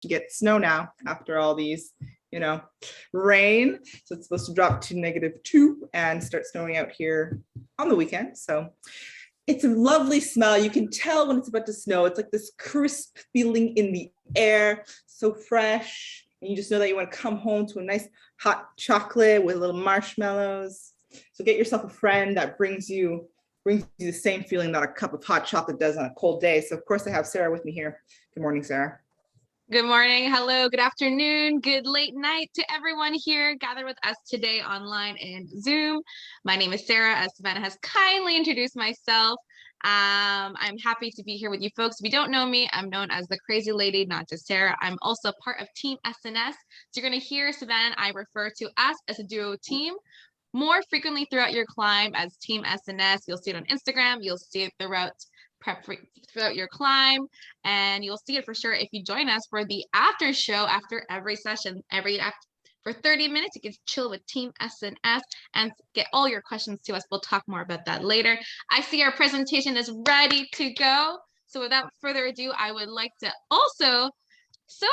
to get snow now after all these, rain. So it's supposed to drop to -2 and start snowing out here on the weekend. So it's a lovely smell. You can tell when it's about to snow. It's like this crisp feeling in the air, so fresh. And you just know that you want to come home to a nice hot chocolate with little marshmallows. So get yourself a friend that brings you the same feeling that a cup of hot chocolate does on a cold day. So of course I have Sarah with me here. Good morning, Sarah. Good morning, hello, good afternoon, good late night to everyone here gathered with us today online and Zoom. My name is Sarah, as Savannah has kindly introduced myself. I'm happy to be here with you folks. If you don't know me, I'm known as the crazy lady, not just Sarah. I'm also part of Team SNS. So you're gonna hear Savannah and I refer to us as a duo team more frequently throughout your climb as Team SNS. You'll see it on Instagram, you'll see it throughout your climb, and you'll see it for sure if you join us for the after show after every session. For 30 minutes, you can chill with Team SNS and get all your questions to us. We'll talk more about that later. I see our presentation is ready to go. So without further ado, I would like to also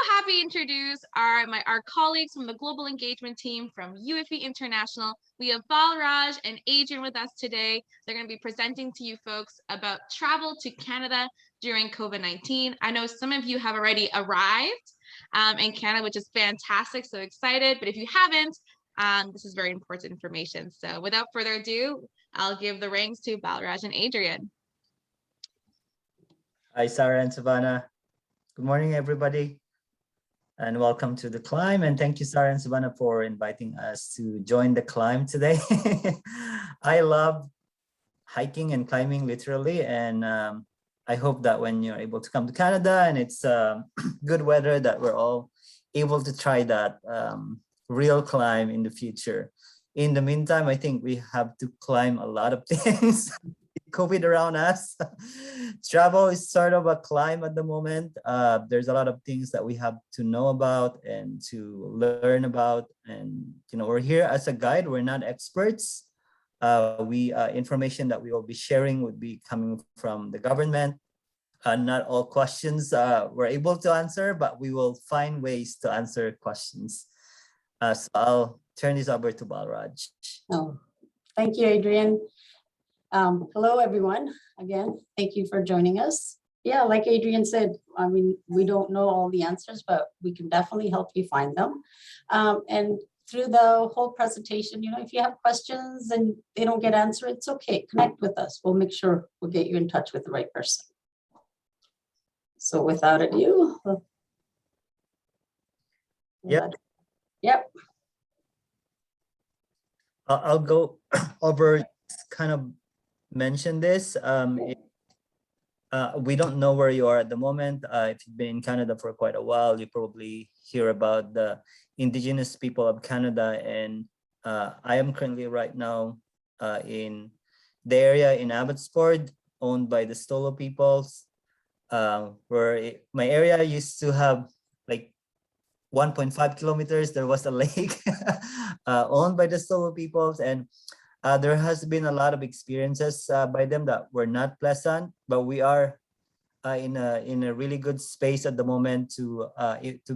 happy to introduce our colleagues from the Global Engagement Team from UFE International. We have Balraj and Adrian with us today. They're going to be presenting to you folks about travel to Canada during COVID-19. I know some of you have already arrived in Canada, which is fantastic, so excited. But if you haven't, this is very important information. So without further ado, I'll give the reins to Balraj and Adrian. Hi, Sarah and Savannah. Good morning, everybody, and welcome to the climb. And thank you, Sarah and Savannah, for inviting us to join the climb today. I love hiking and climbing, literally, and I hope that when you're able to come to Canada and it's good weather, that we're all able to try that real climb in the future. In the meantime, I think we have to climb a lot of things. COVID around us. Travel is sort of a climb at the moment. There's a lot of things that we have to know about and to learn about. And we're here as a guide. We're not experts. Information that we will be sharing would be coming from the government. Not all questions we're able to answer, but we will find ways to answer questions. So I'll turn this over to Balraj. Oh, thank you, Adrian. Hello, everyone. Again, thank you for joining us. Yeah, like Adrian said, I mean, we don't know all the answers, but we can definitely help you find them. And through the whole presentation, if you have questions and they don't get answered, it's okay. Connect with us. We'll make sure we'll get you in touch with the right person. So without ado. Yep. I'll go over kind of mention this. We don't know where you are at the moment. If you've been in Canada for quite a while, you probably hear about the Indigenous people of Canada. And I am currently right now in the area in Abbotsford, owned by the Stolo peoples, my area used to have like 1.5 kilometers. There was a lake owned by the Stolo peoples, and there has been a lot of experiences by them that were not pleasant, but we are in a really good space at the moment to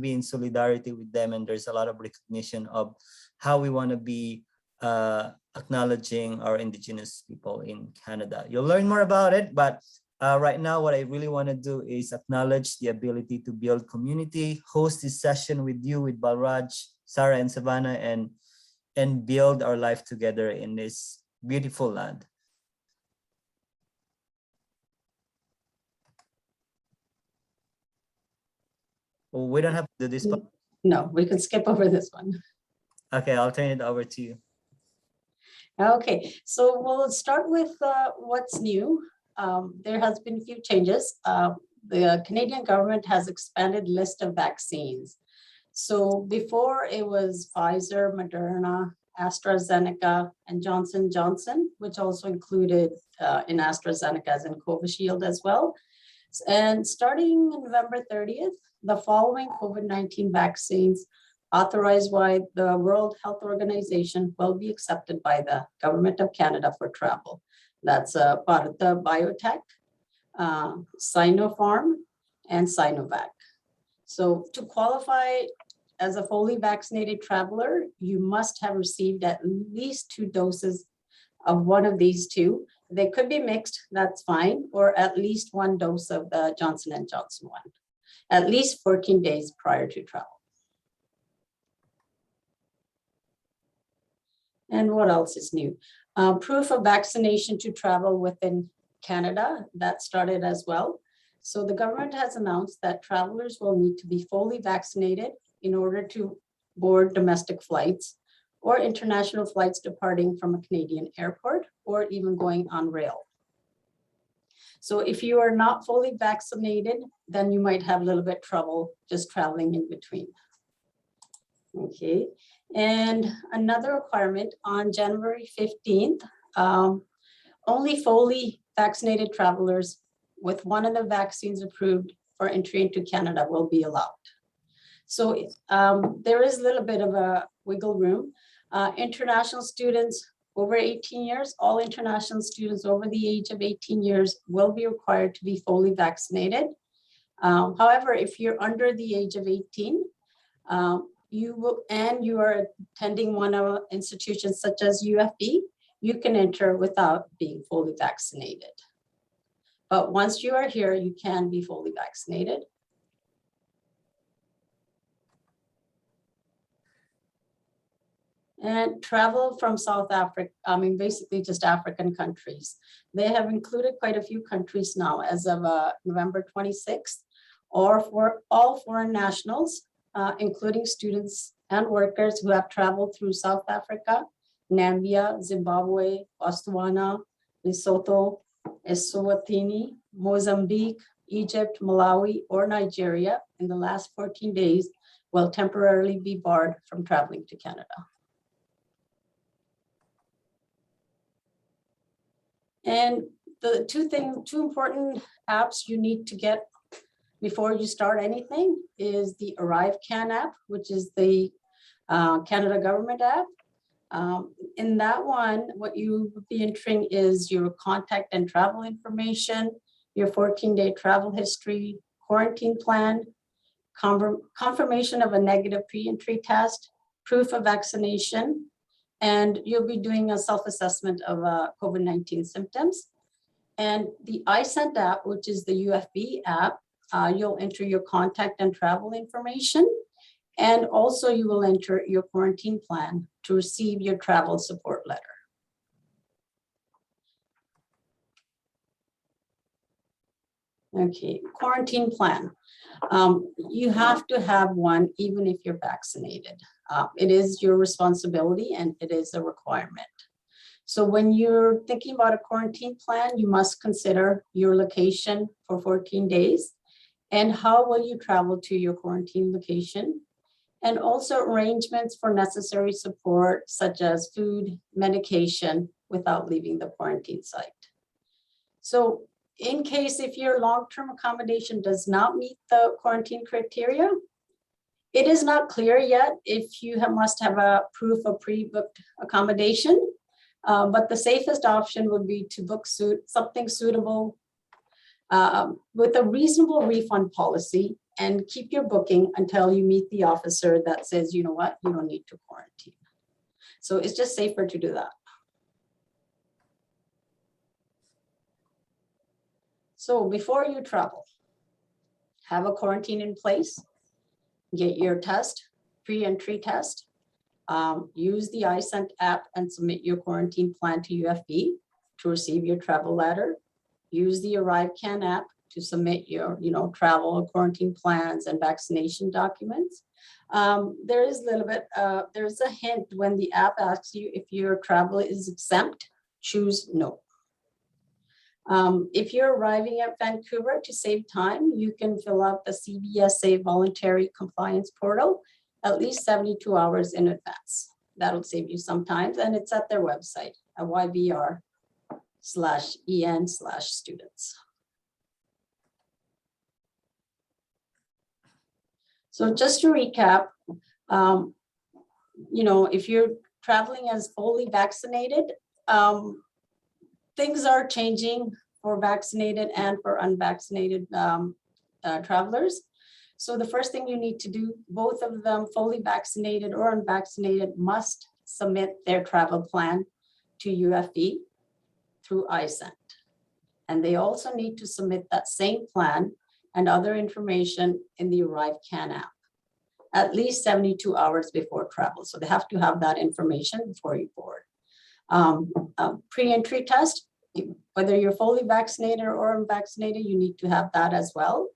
be in solidarity with them, and there's a lot of recognition of how we want to be acknowledging our Indigenous people in Canada. You'll learn more about it, but right now what I really want to do is acknowledge the ability to build community, host this session with you, with Balraj, Sarah, and Savannah, and build our life together in this beautiful land. Oh, we don't have to do this part? No, we can skip over this one. Okay, I'll turn it over to you. Okay, so we'll start with what's new. There has been a few changes. The Canadian government has expanded list of vaccines. So before it was Pfizer, Moderna, AstraZeneca, and Johnson & Johnson, which also included in AstraZeneca as in Covishield as well. And starting November 30th, the following COVID-19 vaccines authorized by the World Health Organization will be accepted by the Government of Canada for travel. That's Bharat Biotech, Sinopharm, and Sinovac. So to qualify as a fully vaccinated traveler, you must have received at least 2 doses of one of these two. They could be mixed, that's fine, or at least 1 dose of the Johnson & Johnson one, at least 14 days prior to travel. And what else is new? Proof of vaccination to travel within Canada, that started as well. So the government has announced that travelers will need to be fully vaccinated in order to board domestic flights or international flights departing from a Canadian airport or even going on rail. So if you are not fully vaccinated, then you might have a little bit trouble just traveling in between. Okay, and another requirement on January 15th, only fully vaccinated travelers with one of the vaccines approved for entry into Canada will be allowed. So there is a little bit of a wiggle room. International students over 18 years, all international students over the age of 18 years will be required to be fully vaccinated. However, if you're under the age of 18, you are attending one of institutions such as UFB, you can enter without being fully vaccinated. But once you are here, you can be fully vaccinated. And travel from South Africa, basically just African countries. They have included quite a few countries now as of November 26th, or for all foreign nationals, including students and workers who have traveled through South Africa, Namibia, Zimbabwe, Botswana, Lesotho, Eswatini, Mozambique, Egypt, Malawi, or Nigeria in the last 14 days will temporarily be barred from traveling to Canada. And the two important apps you need to get before you start anything is the ArriveCan app, which is the Canada government app. In that one, what you will be entering is your contact and travel information, your 14-day travel history, quarantine plan, confirmation of a negative pre-entry test, proof of vaccination, and you'll be doing a self-assessment of COVID-19 symptoms. And the iSent app, which is the UFB app, you'll enter your contact and travel information. And also you will enter your quarantine plan to receive your travel support letter. Okay, quarantine plan. You have to have one even if you're vaccinated. It is your responsibility and it is a requirement. So when you're thinking about a quarantine plan, you must consider your location for 14 days and how will you travel to your quarantine location, and also arrangements for necessary support such as food, medication without leaving the quarantine site. So in case if your long-term accommodation does not meet the quarantine criteria, it is not clear yet if you must have a proof of pre-booked accommodation, but the safest option would be to book something suitable with a reasonable refund policy and keep your booking until you meet the officer that says, you know what, you don't need to quarantine. So it's just safer to do that. So before you travel, have a quarantine in place, get your test, pre-entry test, use the iSent app and submit your quarantine plan to UFB to receive your travel letter. Use the ArriveCan app to submit your travel quarantine plans and vaccination documents. There is a little bit, there's a hint when the app asks you if your travel is exempt, choose no. If you're arriving at Vancouver, to save time, you can fill out the CBSA voluntary compliance portal at least 72 hours in advance. That'll save you some time, and it's at their website at ybr/en/students. So just to recap, if you're traveling as fully vaccinated, things are changing for vaccinated and for unvaccinated travelers. So the first thing you need to do, both of them, fully vaccinated or unvaccinated, must submit their travel plan to UFE through ISENT. And they also need to submit that same plan and other information in the ArriveCAN app at least 72 hours before travel. So they have to have that information before you board. Pre-entry test, whether you're fully vaccinated or unvaccinated, you need to have that as well.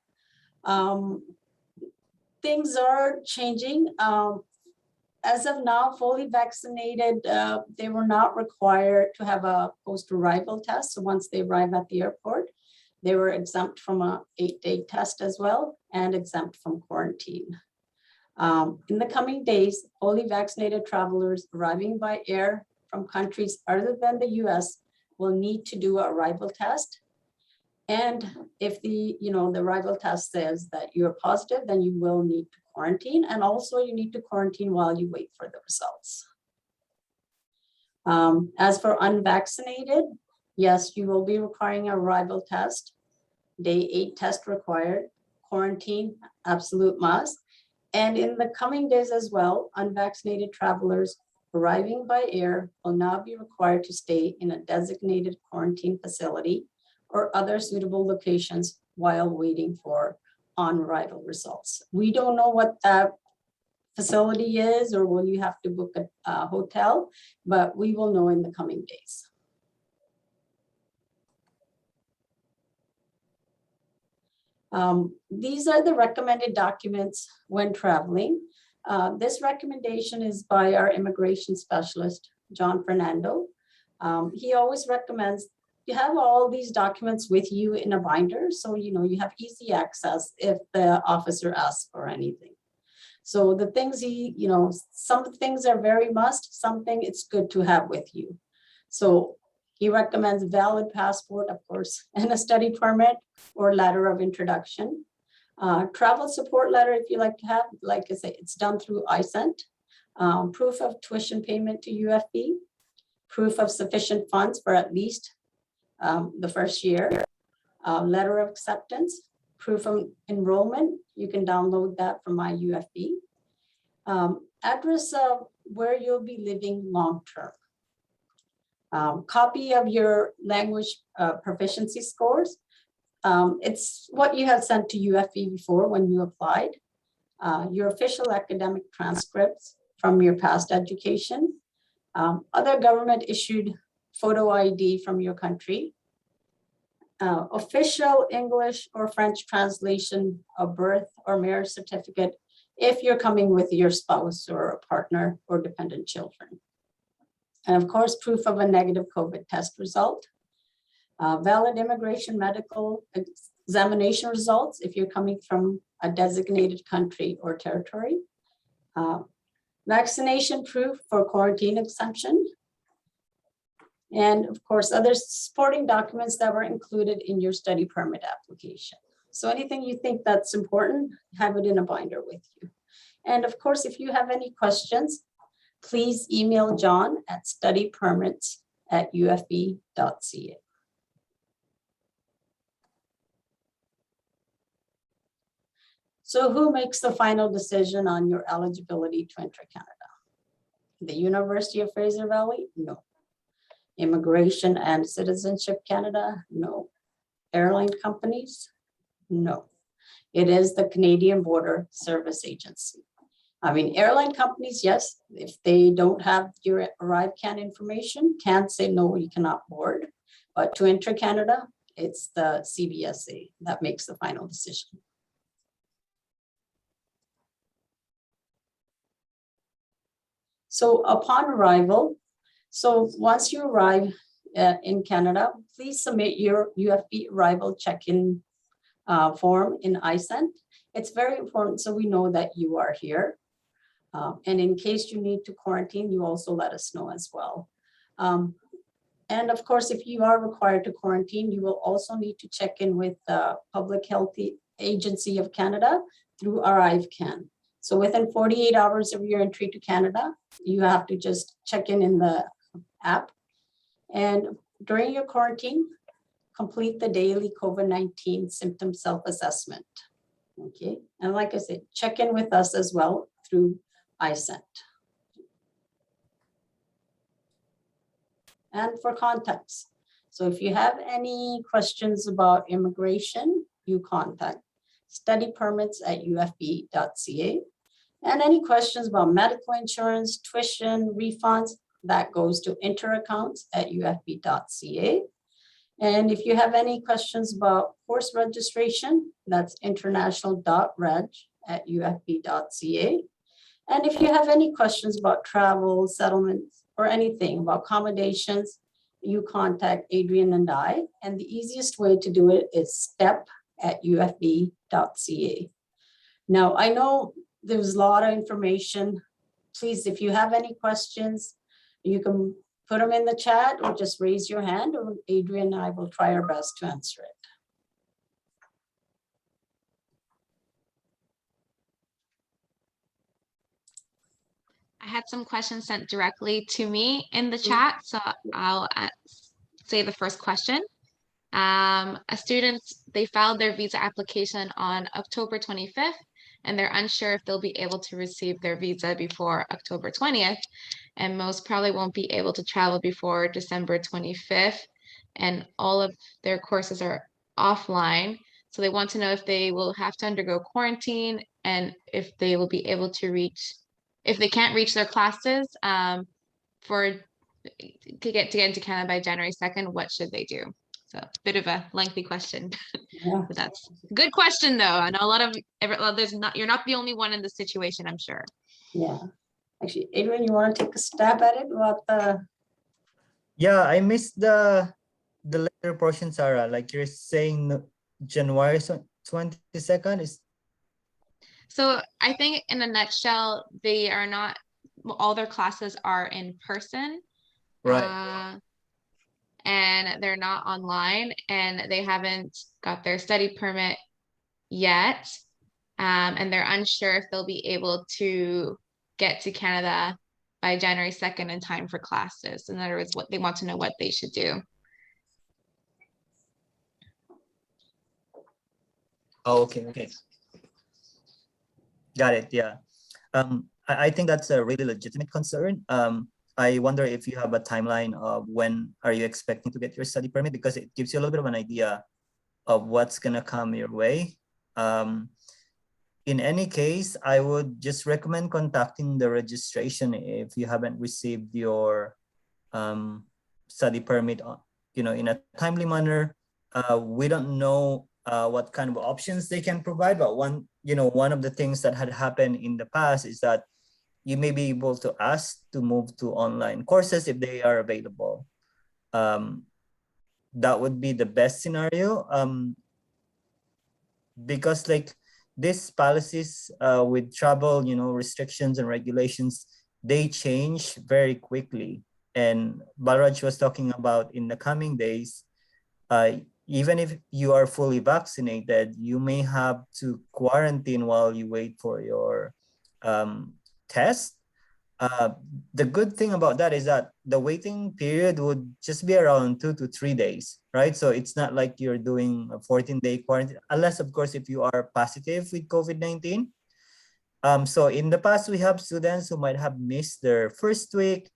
Things are changing. As of now, fully vaccinated, they were not required to have a post-arrival test. So once they arrive at the airport, they were exempt from a 8-day test as well and exempt from quarantine. In the coming days, fully vaccinated travelers arriving by air from countries other than the US will need to do an arrival test. And if the arrival test says that you're positive, then you will need to quarantine. And also you need to quarantine while you wait for the results. As for unvaccinated, yes, you will be requiring an arrival test. Day 8 test required, quarantine, absolute must. And in the coming days as well, unvaccinated travelers arriving by air will now be required to stay in a designated quarantine facility or other suitable locations while waiting for on-arrival results. We don't know what that facility is, or will you have to book a hotel, but we will know in the coming days. These are the recommended documents when traveling. This recommendation is by our immigration specialist, John Fernando. He always recommends you have all these documents with you in a binder, so you have easy access if the officer asks for anything. So the things some things are very must, something it's good to have with you. So he recommends valid passport, of course, and a study permit or letter of introduction. Travel support letter, if you like to have, like I say, it's done through ISENT. Proof of tuition payment to UFB, proof of sufficient funds for at least the first year, letter of acceptance, proof of enrollment. You can download that from my UFB. Address of where you'll be living long-term. Copy of your language proficiency scores. It's what you had sent to UFE before when you applied. Your official academic transcripts from your past education. Other government issued photo ID from your country. Official English or French translation of birth or marriage certificate if you're coming with your spouse or a partner or dependent children. And of course, proof of a negative COVID test result. Valid immigration medical examination results if you're coming from a designated country or territory. Vaccination proof for quarantine exemption. And of course, other supporting documents that were included in your study permit application. So anything you think that's important, have it in a binder with you. And of course, if you have any questions, please email John at studypermits@ufb.ca. So who makes the final decision on your eligibility to enter Canada? The University of Fraser Valley? No. Immigration and Citizenship Canada? No. Airline companies? No. It is the Canadian Border Service Agency. I mean, airline companies, yes, if they don't have your ArriveCAN information, can say, no, you cannot board. But to enter Canada, it's the CBSA that makes the final decision. So upon arrival, so once you arrive in Canada, please submit your UFB arrival check-in form in ISENT. It's very important so we know that you are here. And in case you need to quarantine, you also let us know as well. And of course, if you are required to quarantine, you will also need to check in with the Public Health Agency of Canada through ArriveCAN. So within 48 hours of your entry to Canada, you have to just check in the app. And during your quarantine, complete the daily COVID-19 symptom self-assessment. Okay, and like I said, check in with us as well through iSent. And for contacts. So if you have any questions about immigration, you contact studypermits@ufb.ca. And any questions about medical insurance, tuition, refunds, that goes to interaccounts@ufb.ca. And if you have any questions about course registration, that's international.reg@ufb.ca. And if you have any questions about travel, settlements, or anything about accommodations, you contact Adrian and I. And the easiest way to do it is step@ufb.ca. Now, I know there's a lot of information. Please, if you have any questions, you can put them in the chat or just raise your hand, or Adrian and I will try our best to answer it. I had some questions sent directly to me in the chat, so I'll say the first question. A student, they filed their visa application on October 25th, and they're unsure if they'll be able to receive their visa before October 20th, and most probably won't be able to travel before December 25th, and all of their courses are offline. So they want to know if they will have to undergo quarantine and if they will be able to reach, if they can't reach their classes to get into Canada by January 2nd, what should they do? So a bit of a lengthy question. Yeah. But that's a good question though. I know a lot of you're not the only one in this situation, I'm sure. Yeah. Actually, Adrian, you want to take a stab at it? Yeah, I missed the later portion, Sarah. Like you're saying January 22nd is. So I think in a nutshell, they are not, all their classes are in person. Right. And they're not online, and they haven't got their study permit yet. And they're unsure if they'll be able to get to Canada by January 2nd in time for classes. In other words, what they want to know what they should do. Oh, okay. Got it. Yeah. I think that's a really legitimate concern. I wonder if you have a timeline of when are you expecting to get your study permit, because it gives you a little bit of an idea of what's gonna come your way. In any case, I would just recommend contacting the registration if you haven't received your study permit, in a timely manner. We don't know what kind of options they can provide, but one of the things that had happened in the past is that you may be able to ask to move to online courses if they are available. That would be the best scenario, because like these policies with travel, restrictions and regulations, they change very quickly. And Balraj was talking about in the coming days, even if you are fully vaccinated, you may have to quarantine while you wait for your test. The good thing about that is that the waiting period would just be around 2 to 3 days, right? So it's not like you're doing a 14-day quarantine, unless of course, if you are positive with COVID-19. So in the past, we have students who might have missed their first week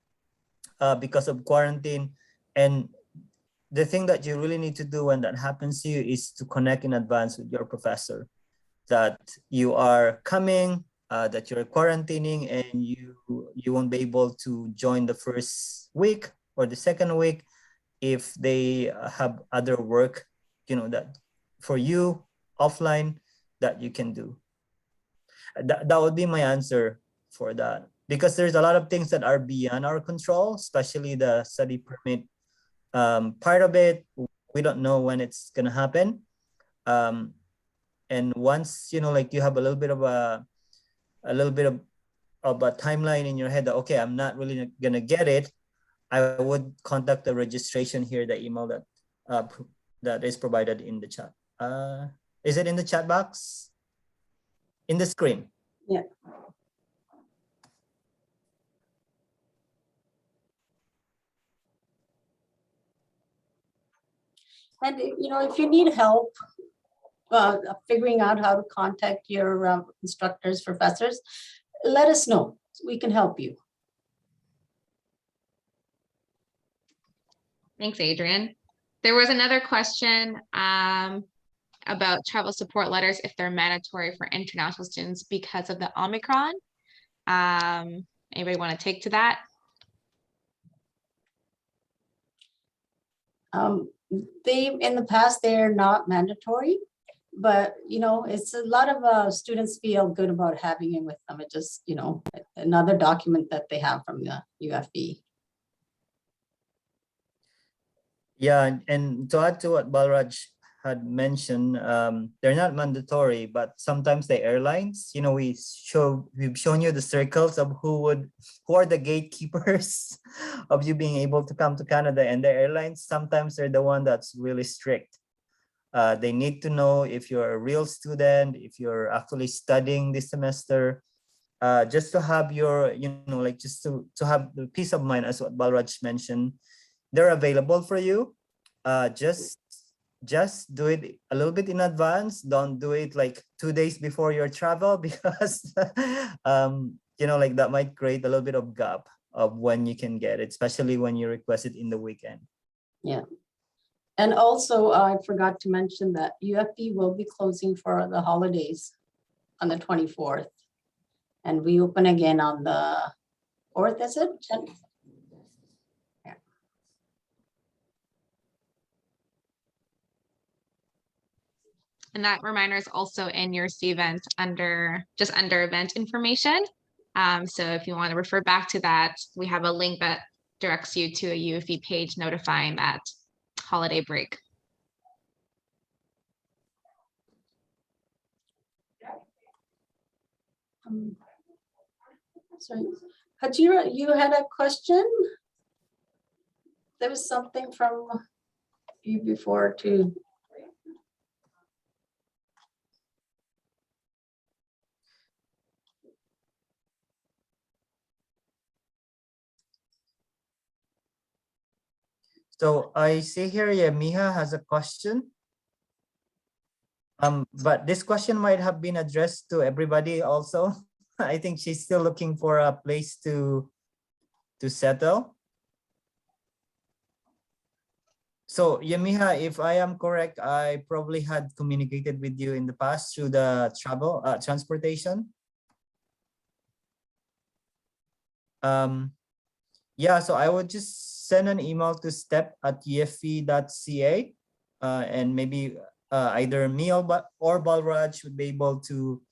because of quarantine. And the thing that you really need to do when that happens to you is to connect in advance with your professor that you are coming, that you're quarantining, and you won't be able to join the first week or the second week if they have other work, that for you offline that you can do. That would be my answer for that, because there's a lot of things that are beyond our control, especially the study permit part of it. We don't know when it's gonna happen. And once like you have a little bit of a timeline in your head that okay, I'm not really gonna get it, I would contact the registration here, the email that is provided in the chat. Is it in the chat box? In the screen? Yeah. And if you need help, figuring out how to contact your instructors, professors, let us know. We can help you. Thanks, Adrian. There was another question about travel support letters if they're mandatory for international students because of the Omicron. Anybody want to take to that? In the past, they're not mandatory, but it's a lot of students feel good about having it with them. It just, another document that they have from the UFB. Yeah, and to add to what Balraj had mentioned, they're not mandatory, but sometimes the airlines, we've shown you the circles of who are the gatekeepers of you being able to come to Canada, and the airlines sometimes are the one that's really strict. They need to know if you're a real student, if you're actually studying this semester, just to have your, just to have the peace of mind, as what Balraj mentioned. They're available for you. Just do it a little bit in advance. Don't do it like 2 days before your travel, because that might create a little bit of gap of when you can get it, especially when you request it in the weekend. Yeah. And also, I forgot to mention that UFB will be closing for the holidays on the 24th. And we open again on the 4th, is it? Yeah. And that reminder is also in your event under event information. So if you want to refer back to that, we have a link that directs you to a UFB page notifying that holiday break. Sorry, Hajira, you had a question? There was something from you before too. So I see here, Miha has a question. But this question might have been addressed to everybody also. I think she's still looking for a place to settle. So Yamiha, if I am correct, I probably had communicated with you in the past through the transportation. Yeah, so I would just send an email to step@ufv.ca, and maybe either me or Balraj would be able to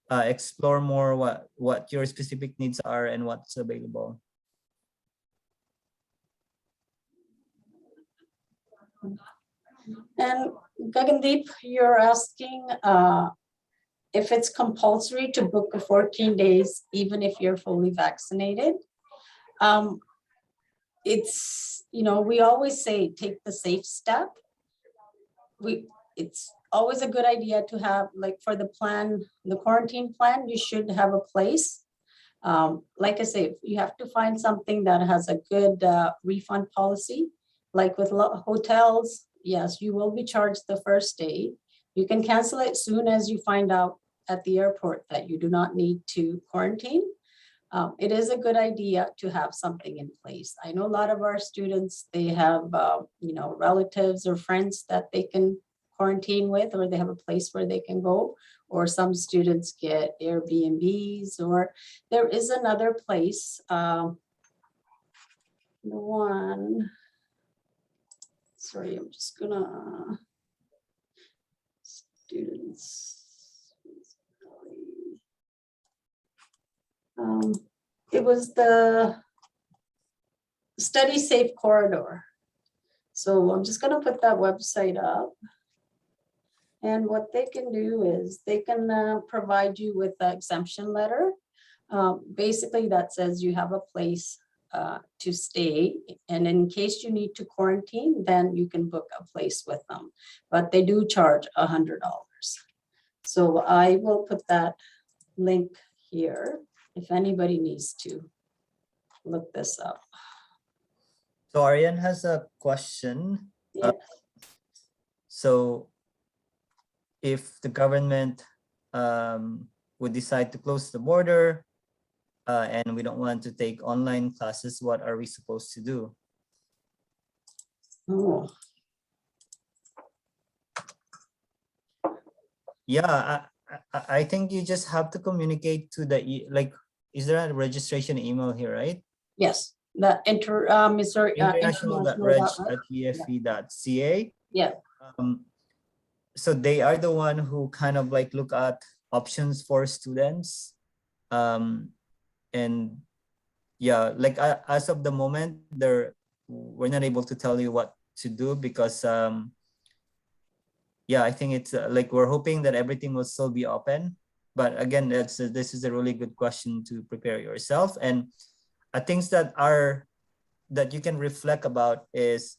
explore more what your specific needs are and what's available. And Gagandeep, you're asking if it's compulsory to book a 14 days, even if you're fully vaccinated. It's, we always say, take the safe step. It's always a good idea to have, like for the quarantine plan, you should have a place. Like I say, you have to find something that has a good refund policy. Like with hotels, yes, you will be charged the first day. You can cancel it soon as you find out at the airport that you do not need to quarantine. It is a good idea to have something in place. I know a lot of our students, they have, relatives or friends that they can quarantine with, or they have a place where they can go, or some students get Airbnbs, or there is another place. Sorry, I'm just gonna, students. It was the Study Safe Corridor. So I'm just gonna put that website up. And what they can do is they can provide you with an exemption letter. Basically that says you have a place to stay, and in case you need to quarantine, then you can book a place with them, but they do charge $100. So I will put that link here if anybody needs to look this up. So Ariane has a question. Yeah. So if the government would decide to close the border and we don't want to take online classes, what are we supposed to do? Oh, Yeah, I think you just have to communicate to the like, is there a registration email here, right? yes, the international.reg@efe.ca. Yeah, So they are the one who kind of like look at options for students. And yeah, like as of the moment, we're not able to tell you what to do because yeah, I think it's like we're hoping that everything will still be open. But again, this is a really good question to prepare yourself. And things that you can reflect about is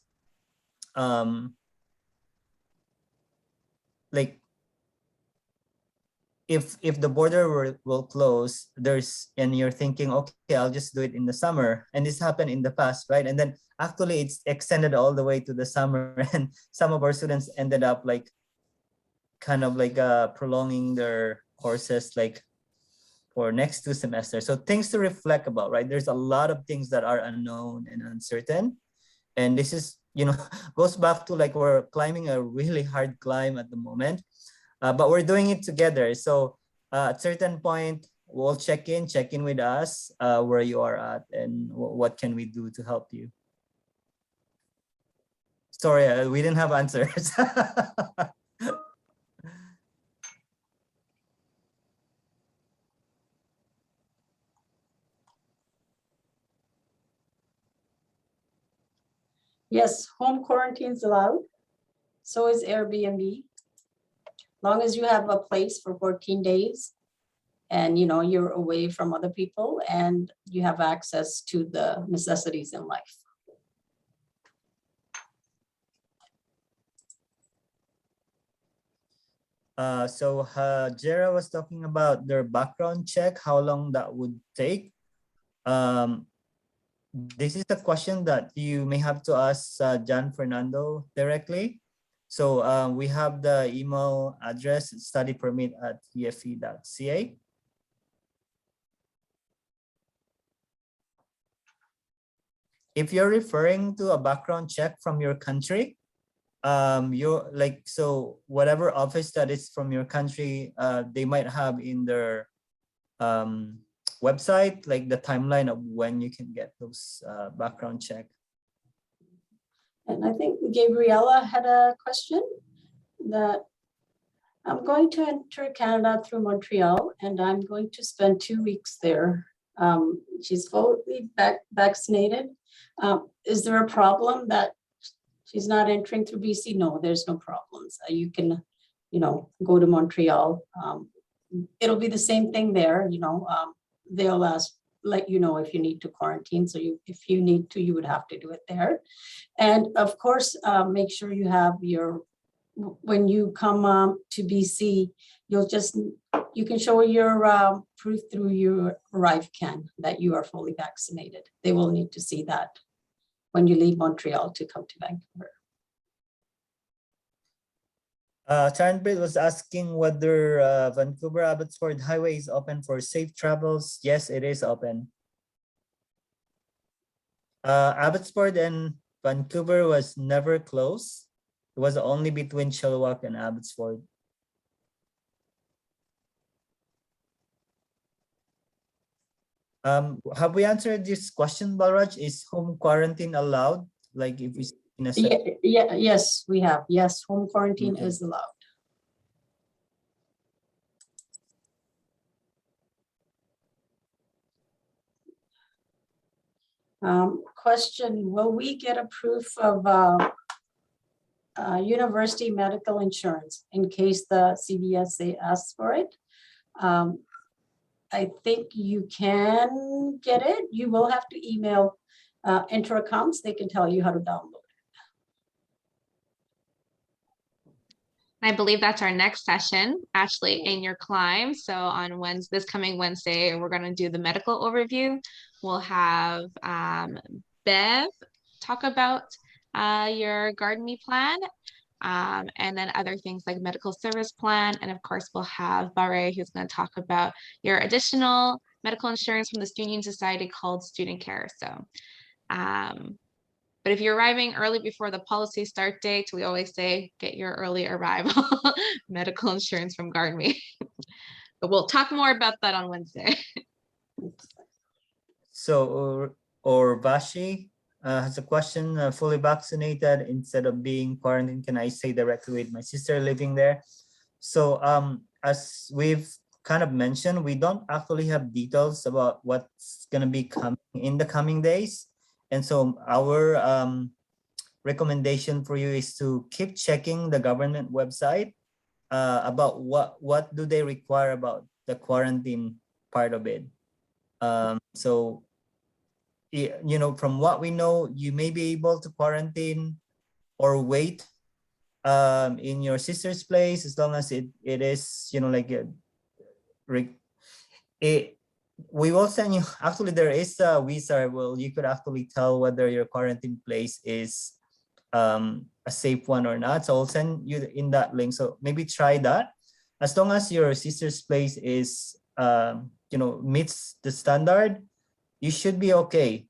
like if the border will close, and you're thinking, okay, I'll just do it in the summer, and this happened in the past, right? And then actually it's extended all the way to the summer, and some of our students ended up like kind of like prolonging their courses like for next 2 semesters. So things to reflect about, right? There's a lot of things that are unknown and uncertain, and this is, you know, goes back to like we're climbing a really hard climb at the moment. But we're doing it together. So at certain point, we'll check in with us where you are at and what can we do to help you. Sorry, we didn't have answers. yes, home quarantine is allowed. So is Airbnb. Long as you have a place for 14 days and you know you're away from other people and you have access to the necessities in life. So Jera was talking about their background check, how long that would take. This is a question that you may have to ask John Fernando directly. So we have the email address, studypermit@efe.ca. If you're referring to a background check from your country, you're like, so whatever office that is from your country, they might have in their website, like the timeline of when you can get those background check. And I think Gabriella had a question that I'm going to enter Canada through Montreal and I'm going to spend 2 weeks there. She's fully vaccinated. Is there a problem that she's not entering through BC? No, there's no problems. You can, you know, go to Montreal. It'll be the same thing there, you know. They'll let you know if you need to quarantine. So if you need to, you would have to do it there. And of course, make sure you have when you come to BC, you can show your proof through your ArriveCAN that you are fully vaccinated. They will need to see that when you leave Montreal to come to Vancouver. Charnbrit was asking whether Vancouver Abbotsford Highway is open for safe travels. Yes, it is open. Abbotsford and Vancouver was never closed. It was only between Chilliwack and Abbotsford. Have we answered this question, Balraj? Is home quarantine allowed? Like if we in a Yes, we have. Yes, home quarantine is allowed. Question, will we get a proof of university medical insurance in case the CBSA asks for it? I think you can get it. You will have to email Enter Accounts. They can tell you how to download it. I believe that's our next session, actually, in your climb. So on this coming Wednesday, we're going to do the medical overview. We'll have Bev talk about your Garden Me plan. and then other things like medical service plan. And of course, we'll have Barre, who's going to talk about your additional medical insurance from the Student Union Society called Student Care. So, but if you're arriving early before the policy start date, we always say get your early arrival medical insurance from GuardMe. But we'll talk more about that on Wednesday. So, or Vashi has a question, fully vaccinated instead of being quarantined, can I stay directly with my sister living there? So as we've kind of mentioned, we don't actually have details about what's gonna be coming in the coming days. And so our recommendation for you is to keep checking the government website about what do they require about the quarantine part of it. So, you know, from what we know, you may be able to quarantine or wait in your sister's place as long as it is, you know, like we will send you, actually there is a wizard, well, you could actually tell whether your quarantine place is a safe one or not. So I'll send you in that link. So maybe try that. As long as your sister's place is, you know, meets the standard, you should be okay.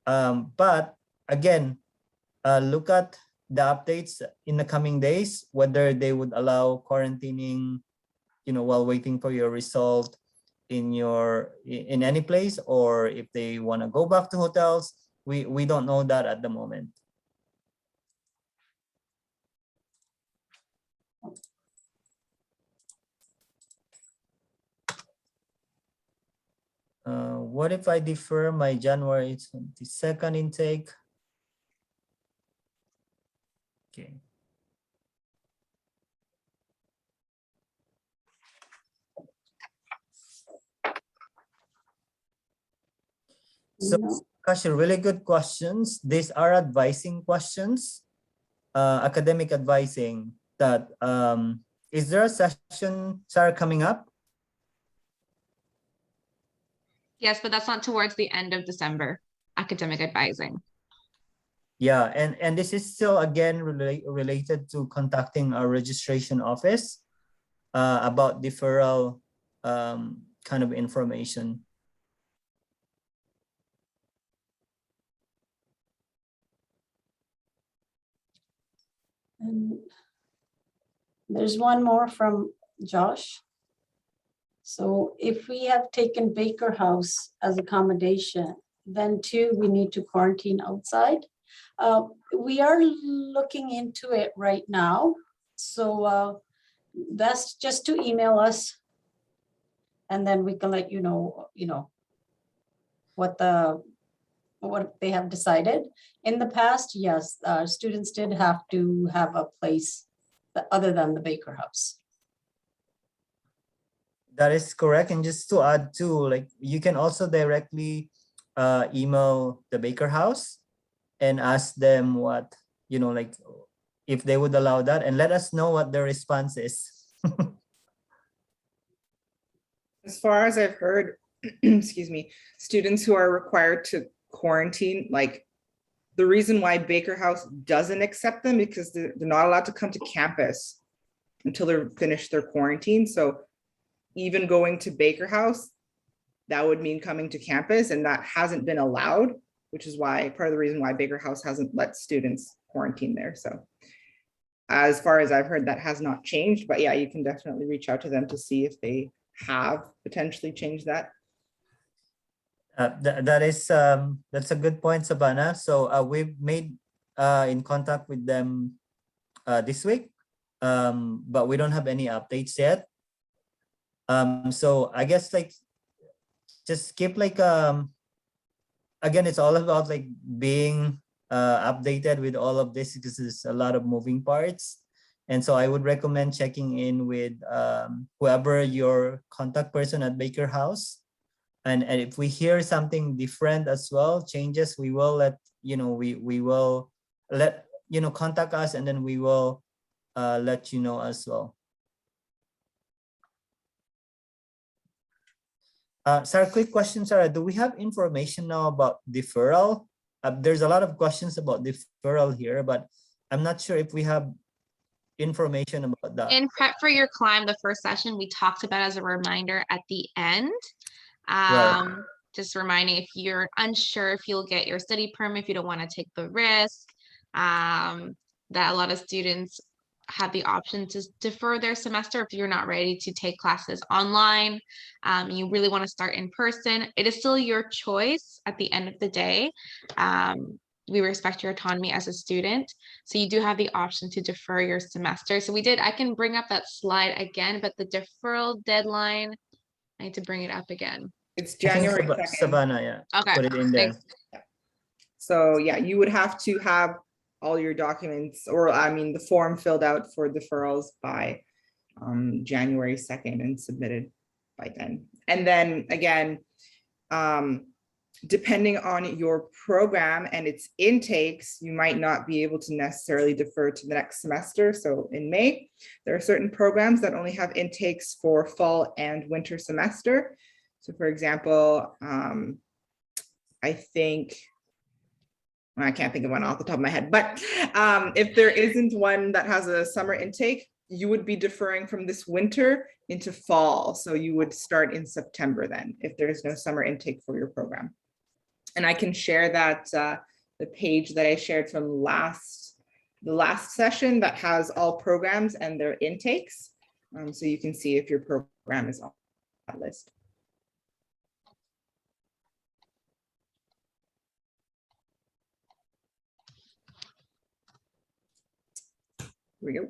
But again, look at the updates in the coming days, whether they would allow quarantining, you know, while waiting for your result in any place, or if they want to go back to hotels. We don't know that at the moment. What if I defer my January 22nd intake? Okay. So, gosh, really good questions. These are advising questions, academic advising that, is there a session, Sarah, coming up? Yes, but that's not towards the end of December, academic advising. Yeah, and this is still again related to contacting our registration office about deferral kind of information. And there's one more from Josh. So if we have taken Baker House as accommodation, then too, we need to quarantine outside. We are looking into it right now. So that's just to email us. And then we can let you know, what they have decided. In the past, yes, students did have to have a place other than the Baker House. That is correct. And just to add too, like you can also directly email the Baker House and ask them what, like if they would allow that, and let us know what their response is. As far as I've heard, excuse me, students who are required to quarantine, like the reason why Baker House doesn't accept them because they're not allowed to come to campus until they're finished their quarantine. So even going to Baker House, that would mean coming to campus, and that hasn't been allowed, which is why part of the reason why Baker House hasn't let students quarantine there. So as far as I've heard, that has not changed, but yeah, you can definitely reach out to them to see if they have potentially changed that. That's a good point, Sabana. So we've made in contact with them this week, but we don't have any updates yet. So I guess like just keep like again, it's all about like being updated with all of this because there's a lot of moving parts. And so I would recommend checking in with whoever your contact person at Baker House. And if we hear something different as well, changes, we will let, we will let, contact us, and then we will let you know as well. Sarah, quick question, Sarah, do we have information now about deferral? There's a lot of questions about deferral here, but I'm not sure if we have information about that? In prep for your climb, the first session we talked about as a reminder at the end. Right. Just reminding if you're unsure if you'll get your study permit, if you don't want to take the risk, that a lot of students have the option to defer their semester if you're not ready to take classes online. You really want to start in person. It is still your choice at the end of the day. We respect your autonomy as a student. So you do have the option to defer your semester. So I can bring up that slide again, but the deferral deadline, I need to bring it up again. It's I think January 2nd. Savannah, yeah. Okay. Put it in there. Thanks. So yeah, you would have to have all your documents, or I mean, the form filled out for deferrals by January 2nd and submitted by then. And then again, depending on your program and its intakes, you might not be able to necessarily defer to the next semester. So in May, there are certain programs that only have intakes for fall and winter semester. So for example, I think, I can't think of one off the top of my head, but if there isn't one that has a summer intake, you would be deferring from this winter into fall. So you would start in September then, if there is no summer intake for your program. And I can share that the page that I shared from the last session that has all programs and their intakes. So you can see if your program is on that list. Here we go.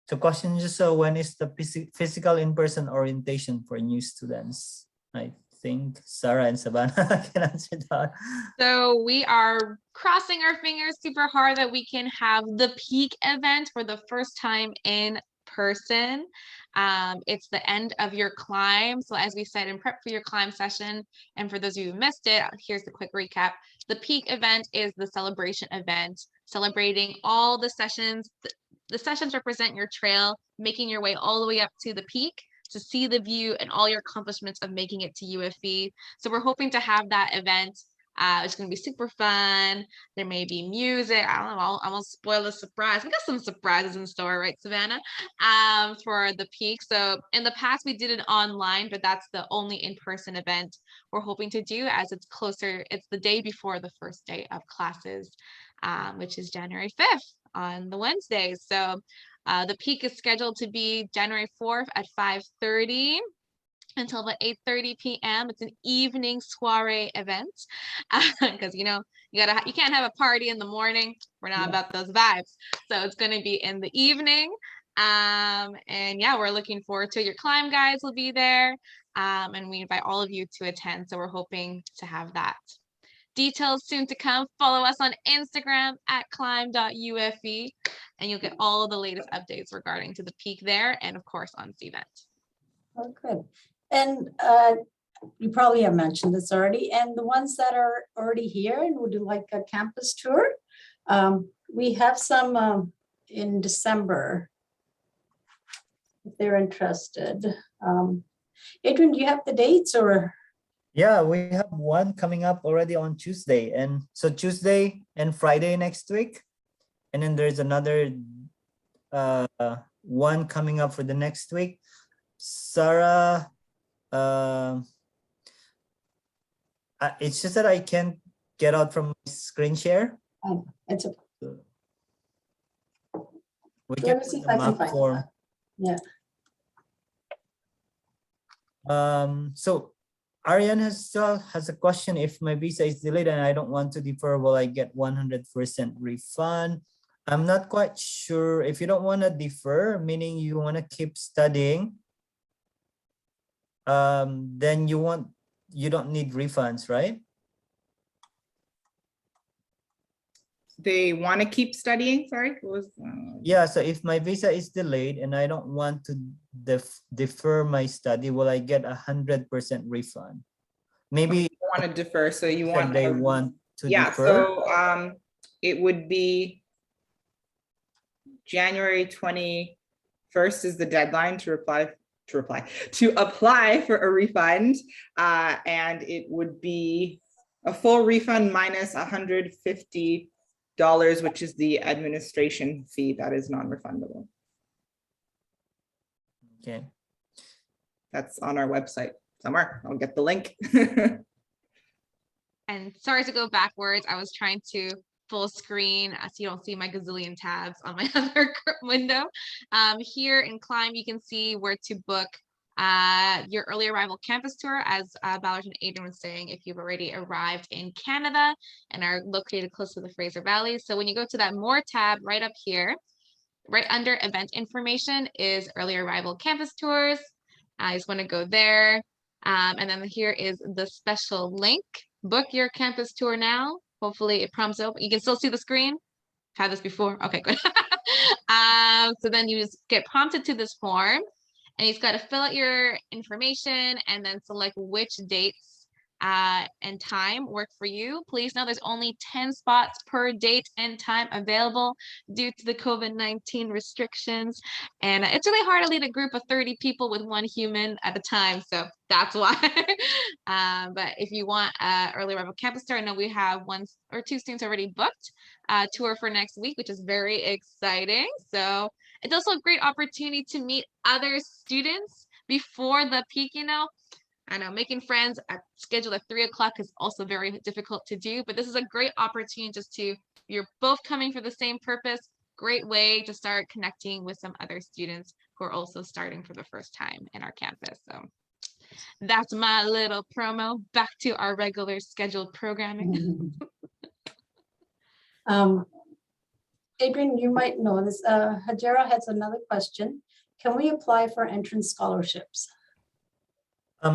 So question just when is the physical in-person orientation for new students? I think Sarah and Savannah can answer that. So we are crossing our fingers super hard that we can have the peak event for the first time in person. It's the end of your climb. So as we said in prep for your climb session, and for those of you who missed it, here's the quick recap. The peak event is the celebration event, celebrating all the sessions. The sessions represent your trail, making your way all the way up to the peak to see the view and all your accomplishments of making it to UFE. So we're hoping to have that event. It's going to be super fun. There may be music. I don't know. I'm going to spoil the surprise. We got some surprises in store, right, Savannah? For the peak. So in the past, we did it online, but that's the only in-person event we're hoping to do as it's closer. It's the day before the first day of classes, which is January 5th on the Wednesday. So the peak is scheduled to be January 4th at 5:30 until about 8:30 p.m. It's an evening soiree event because you can't have a party in the morning. We're not about those vibes. So it's going to be in the evening. And yeah, we're looking forward to it. Your climb guides will be there. And we invite all of you to attend. So we're hoping to have that. Details soon to come. Follow us on Instagram at climb.ufe, and you'll get all the latest updates regarding to the peak there, and of course on this event. Oh, good. And you probably have mentioned this already. And the ones that are already here and would like a campus tour, we have some in December, if they're interested. Adrian, do you have the dates or? Yeah, we have one coming up already on Tuesday. And so Tuesday and Friday next week. And then there's another one coming up for the next week. Sarah, it's just that I can't get out from my screen share. It's okay. We Let can me see put if the I can map find form. that. Yeah. So Ariane has a question. If my visa is delayed and I don't want to defer, will I get 100% refund? I'm not quite sure. If you don't want to defer, meaning you want to keep studying, then you don't need refunds, right? They want to keep studying. Sorry, what was? Yeah. So if my visa is delayed and I don't want to defer my study, will I get 100% refund? Maybe You want to defer, so you want they want to yeah. defer. So it would be January 21st is the deadline to apply for a refund, and it would be a full refund minus $150 which is the administration fee that is non-refundable. Okay. That's on our website somewhere. I'll get the link. And sorry to go backwards. I was trying to full screen so you don't see my gazillion tabs on my other window. Here in Climb, you can see where to book your early arrival campus tour, as Ballard and Adrian was saying, if you've already arrived in Canada and are located close to the Fraser Valley. So when you go to that More tab right up here, right under event information is early arrival campus tours. I just want to go there. And then here is the special link. Book your campus tour now. Hopefully it prompts open. You can still see the screen. I've had this before. Okay, good. So then you just get prompted to this form, and you've got to fill out your information and then select which dates and time work for you. Please know there's only 10 spots per date and time available due to the COVID-19 restrictions. And it's really hard to lead a group of 30 people with one human at a time. So that's why. But if you want early arrival campus tour, I know we have 1 or 2 students already booked a tour for next week, which is very exciting. So it's also a great opportunity to meet other students before the peak, you know. I know making friends at scheduled at 3 o'clock is also very difficult to do, but this is a great opportunity just to, you're both coming for the same purpose. Great way to start connecting with some other students who are also starting for the first time in our campus. So that's my little promo. Back to our regular scheduled programming. Adrian, you might know this. Hajara has another question. Can we apply for entrance scholarships?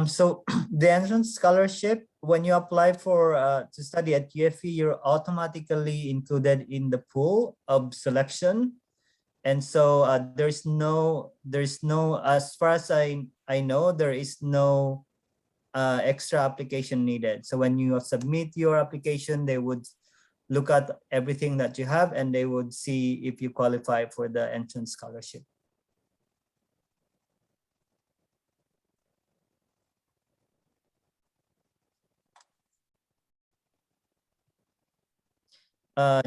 So the entrance scholarship, when you apply for to study at UFE, you're automatically included in the pool of selection. And so there's no, as far as I know, there is no extra application needed. So when you submit your application, they would look at everything that you have and they would see if you qualify for the entrance scholarship.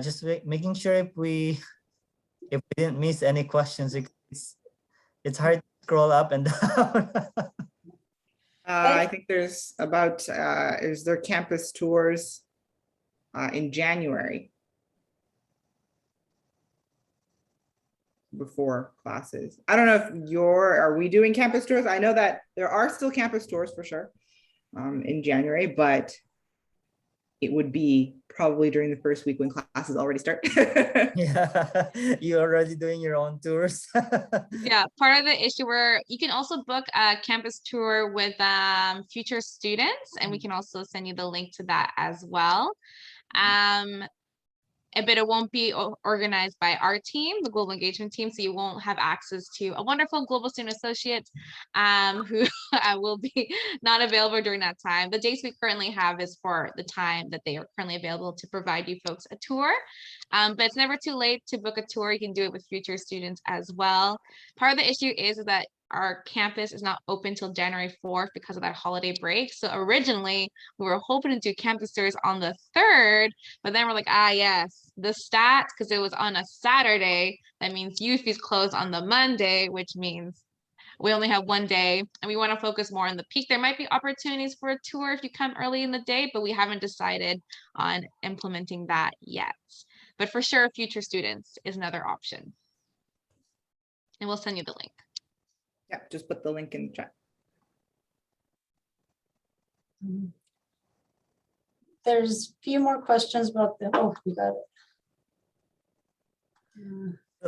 Just making sure if we didn't miss any questions, it's hard to scroll up and down. I think there's about, is there campus tours in January before classes? I don't know if are we doing campus tours? I know that there are still campus tours for sure in January, but it would be probably during the first week when classes already start. Yeah, you're already doing your own tours. Yeah, part of the issue where you can also book a campus tour with future students, and we can also send you the link to that as well. But it won't be organized by our team, the global engagement team, so you won't have access to a wonderful global student associate who will be not available during that time. The dates we currently have is for the time that they are currently available to provide you folks a tour, but it's never too late to book a tour. You can do it with future students as well. Part of the issue is that our campus is not open till January 4th because of that holiday break. So originally we were hoping to do campus tours on the 3rd, but then we're like, yes, the stats, because it was on a Saturday, that means youth is closed on the Monday, which means we only have 1 day and we want to focus more on the peak. There might be opportunities for a tour if you come early in the day, but we haven't decided on implementing that yet. But for sure, future students is another option. And we'll send you the link. Yeah, just put the link in the chat. There's a few more questions about the, oh, we got it.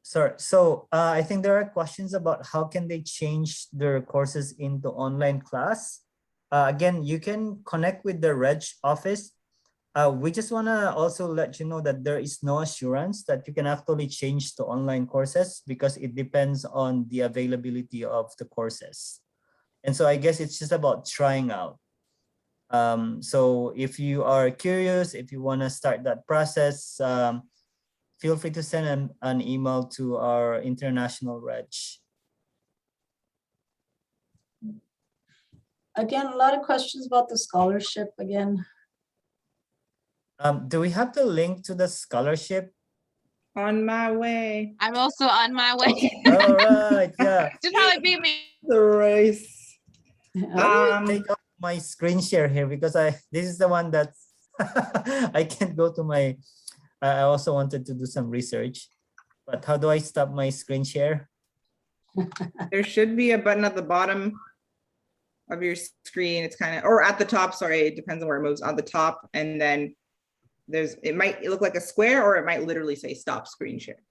Sorry, so I think there are questions about how can they change their courses into online class. Again, you can connect with the Reg office. We just want to also let you know that there is no assurance that you can actually change to online courses because it depends on the availability of the courses. And so I guess it's just about trying out. So if you are curious, if you want to start that process, feel free to send an email to our international Reg. Again, a lot of questions about the scholarship again. Do we have the link to the scholarship? On my way. I'm also on my way. All right, yeah. Should probably be me. The race. Take off my screen share here because this is the one that I can't go to my. I also wanted to do some research, but how do I stop my screen share? There should be a button at the bottom of your screen. It's kind of, or at the top, sorry, it depends on where it moves, on the top. And then it might look like a square, or it might literally say stop screen share.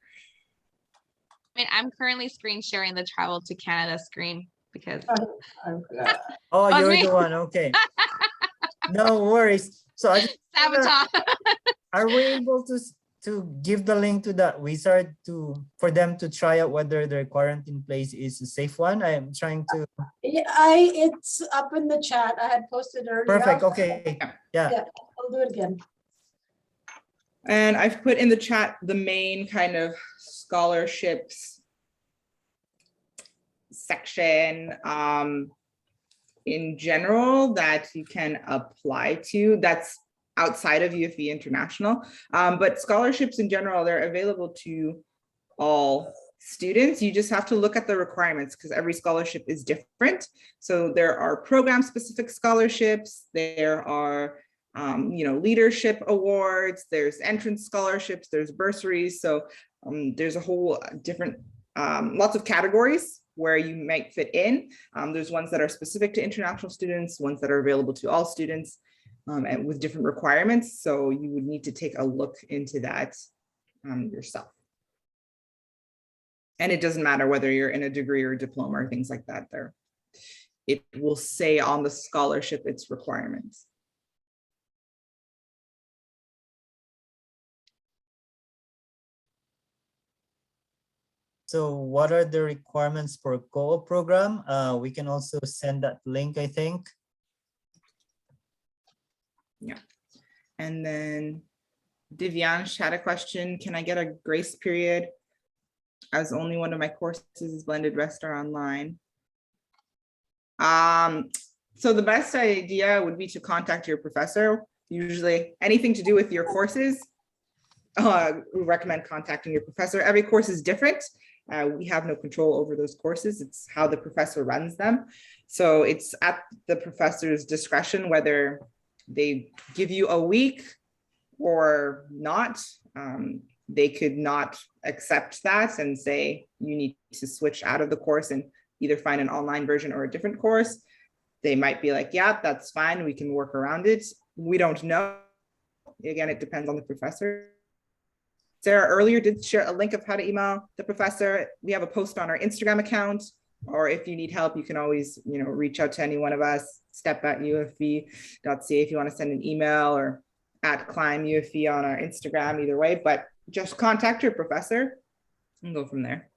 I mean, I'm currently screen sharing the travel to Canada screen because Oh, was you're me. the one. Okay. No worries. So I just sabotage. are we able to give the link to that wizard for them to try out whether their quarantine place is a safe one? I am trying to. Yeah, it's up in the chat. I had posted earlier. Perfect. Okay. Yeah. Yeah, I'll do it again. And I've put in the chat the main kind of scholarships section in general that you can apply to. That's outside of UFE International. But scholarships in general, they're available to all students. You just have to look at the requirements because every scholarship is different. So there are program specific scholarships, there are leadership awards, there's entrance scholarships, there's bursaries. So there's a whole different, lots of categories where you might fit in. There's ones that are specific to international students, ones that are available to all students, and with different requirements. So you would need to take a look into that yourself. And it doesn't matter whether you're in a degree or diploma or things like that there. It will say on the scholarship its requirements. So what are the requirements for co-op program? We can also send that link, I think. Yeah. And then Divyansh had a question. Can I get a grace period as only one of my courses is blended rest are online? So the best idea would be to contact your professor. Usually anything to do with your courses, we recommend contacting your professor. Every course is different. We have no control over those courses. It's how the professor runs them. So it's at the professor's discretion whether they give you a week or not. They could not accept that and say you need to switch out of the course and either find an online version or a different course. They might be like, yeah, that's fine. We can work around it. We don't know. Again, it depends on the professor. Sarah earlier did share a link of how to email the professor. We have a post on our Instagram account, or if you need help, you can always, reach out to any one of us, step@ufv.ca if you want to send an email, or @climbufv on our Instagram, either way, but just contact your professor and go from there.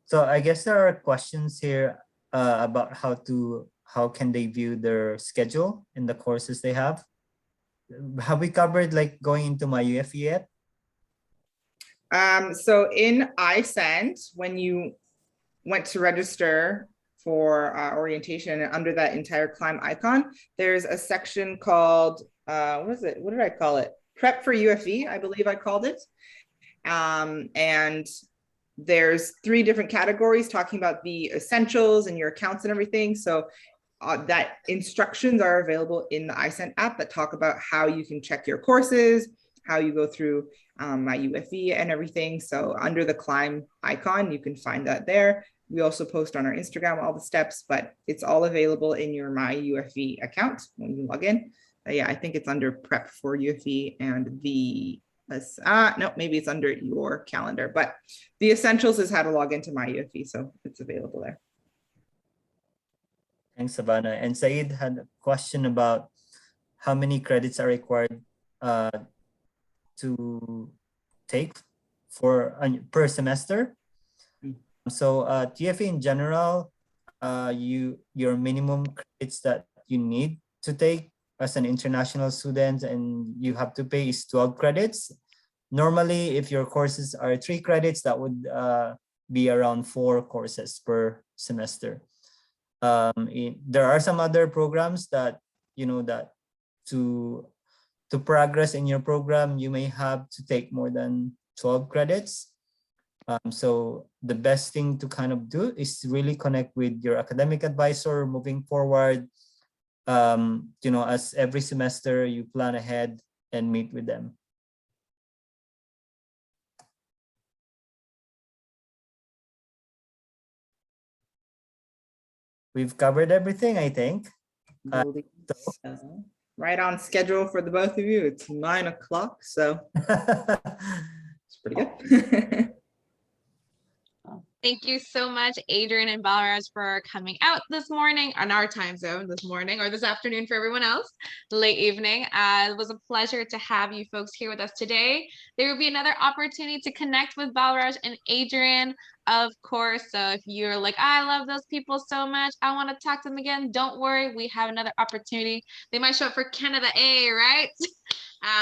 So I guess there are questions here about how can they view their schedule in the courses they have. Have we covered like going into my UFE yet? So in iSend, when you went to register for orientation, and under that entire climb icon, there's a section called, what did I call it? Prep for UFE, I believe I called it. And there's 3 different categories talking about the essentials and your accounts and everything. So that instructions are available in the iSend app that talk about how you can check your courses, how you go through my UFE and everything. So under the climb icon, you can find that there. We also post on our Instagram all the steps, but it's all available in your My UFE account when you log in. Yeah, I think it's under prep for UFE and the, no, maybe it's under your calendar, but the essentials is how to log into My UFE. So it's available there. Thanks, Savannah. And Said had a question about how many credits are required to take per semester. So TFE in general, your minimum credits that you need to take as an international student and you have to pay is 12 credits. Normally, if your courses are 3 credits, that would be around 4 courses per semester. There are some other programs that that to progress in your program, you may have to take more than 12 credits. So the best thing to kind of do is really connect with your academic advisor moving forward. As every semester you plan ahead and meet with them. We've covered everything, I think. Believe so. Right on schedule for the both of you. It's 9 o'clock, so it's pretty good. Thank you so much, Adrian and Balraj, for coming out this morning on our time zone this morning, or this afternoon for everyone else, late evening. It was a pleasure to have you folks here with us today. There will be another opportunity to connect with Balraj and Adrian, of course. So if you're like, I love those people so much, I want to talk to them again, don't worry, we have another opportunity. They might show up for Canada A, right?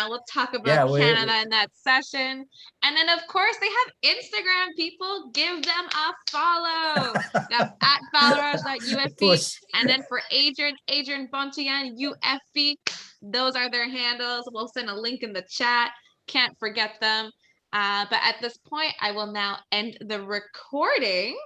We'll talk about Canada in that session. And then, of course, they have Instagram, people. Give them a follow. At Balraj.ufp. And then for Adrian Bontian, UFP. Those are their handles. We'll send a link in the chat. Can't forget them. But at this point, I will now end the recording.